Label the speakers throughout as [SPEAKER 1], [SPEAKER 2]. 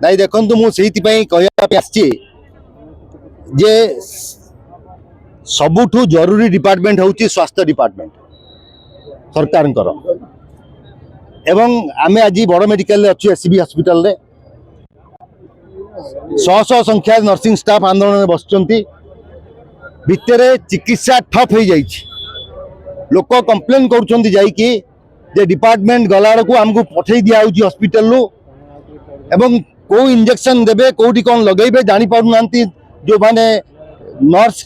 [SPEAKER 1] नहीं देखु मुझे जे सबुठू जरूरी डिपार्टमेंट हूँ स्वास्थ्य डिपार्टमेंट सरकार एवं आम आज बड़ मेडिकल अच्छी एससीबी हॉस्पिटल रे शह शह संख्या नर्सिंग स्टाफ आंदोलन में बसुंच भितर चिकित्सा ठप हो जाइए लोक कंप्लेन कर डिपार्टमेंट गला को आमको पठे दिया हॉस्पिटल रू एवं को इंजेक्शन देबे कोठी कौन लगेबे जानी पारु नांती जो माने नर्स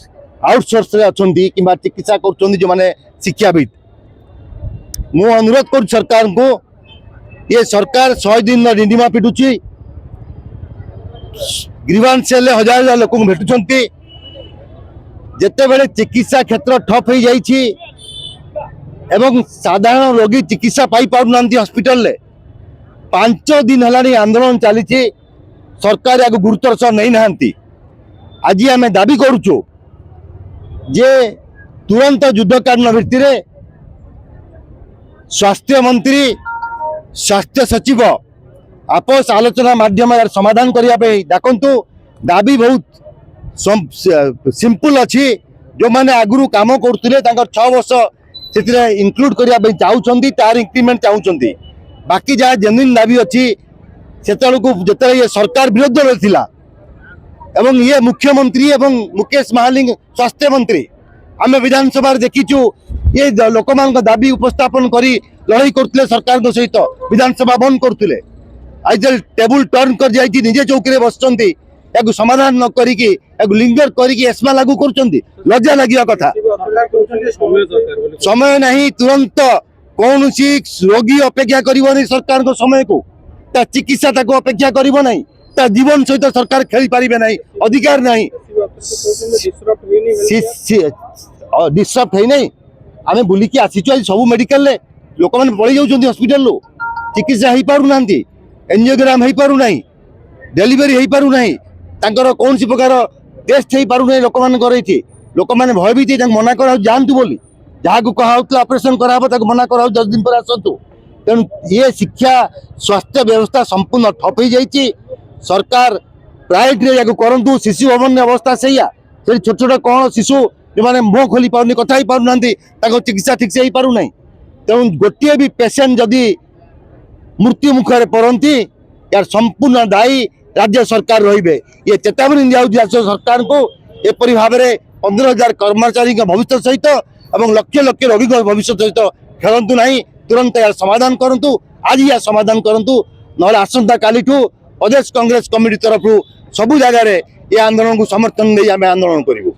[SPEAKER 1] आउटसोर्स रे अछंती किबा चिकित्सा करछंती जो माने शिक्षाविद मु अनुरोध कर सरकार को ये सरकार 100 दिन रिंडिमा पिटुची ग्रीवांस सेल हजार हजार लोक भेटुछंती जेते बेले चिकित्सा क्षेत्र ठप हो जाइछि एवं साधारण रोगी चिकित्सा पाई पारु नांती हॉस्पिटल रे 5 दिन है आंदोलन चली सरकार या गुरुतर सह नहीं नांती आज आम दाबी करुचु जे तुरंत युद्धकालीन भित्ति स्वास्थ्य मंत्री स्वास्थ्य सचिव आपस आलोचना माध्यम समाधान करने देखु दाबी बहुत सिंपल अच्छी जो मैंने आगु कम करुले 6 वर्ष से इनक्लूड करने चाहते तार इंक्रीमेंट चाहते बाकी जहाँ जेन्युइन दाबी अच्छी से जिते ये सरकार विरोध में थिला एवं ये मुख्यमंत्री एवं मुकेश महालिंग स्वास्थ्य मंत्री आम विधानसभा देखीचु ये लोक दाबी उपस्थापन कर लड़ाई करते सरकार सहित विधानसभा बंद करते आज टेबुल टर्न कर जाइए निजे चौकी बसुंच समाधान न करिकी लिंगर करिकी एस्मा लागू कर लज्जा लगे कथा समय नहीं तुरंत कौन सी रोगी अपेक्षा कर सरकार को समय को चिकित्सा अपेक्षा करना जीवन सहित सरकार खेली पारे ना अधिकार नहीं डिस्टर्ब है नहीं आम बुलिकी आसीचु आज सब मेडिकल लोक मैंने पड़े जाऊँ हॉस्पिटल चिकित्सा हो पारना एंजियोग्राम हो पारना डेलीवरी हो पारना कौन सी प्रकार टेस्ट हो पारना लोक मैंने लोक मैंने भयभीत मना कर जातु बोली जहाँ को कहा ऑपरेशन कराब मना कर 10 दिन पर आसतु तेणु ये शिक्षा स्वास्थ्य व्यवस्था संपूर्ण ठप हो जाइए सरकार प्रायोरिटी करूँ शिशु भवन अवस्था से छोट छोट कौन शिशु जो मैंने मुह खोली पार कथा ही पार ना चिकित्सा ठीक से हो पारना तेणु गोटे भी पेसेंट जदि मृत्यु मुखर पड़ती यार संपूर्ण दायी राज्य सरकार रे ये चेतावनी दिया सरकार को एपरी भाव में 15,000 कर्मचारी भविष्य सहित और लक्ष लक्ष रोगी भविष्य सहित खेलतु ना तुरंत यार समाधान करूँ आज या समाधान करूँ ना आसंता काली प्रदेश कांग्रेस कमिटी तरफ सबू जगह ये आंदोलन को समर्थन दे आंदोलन करूँ।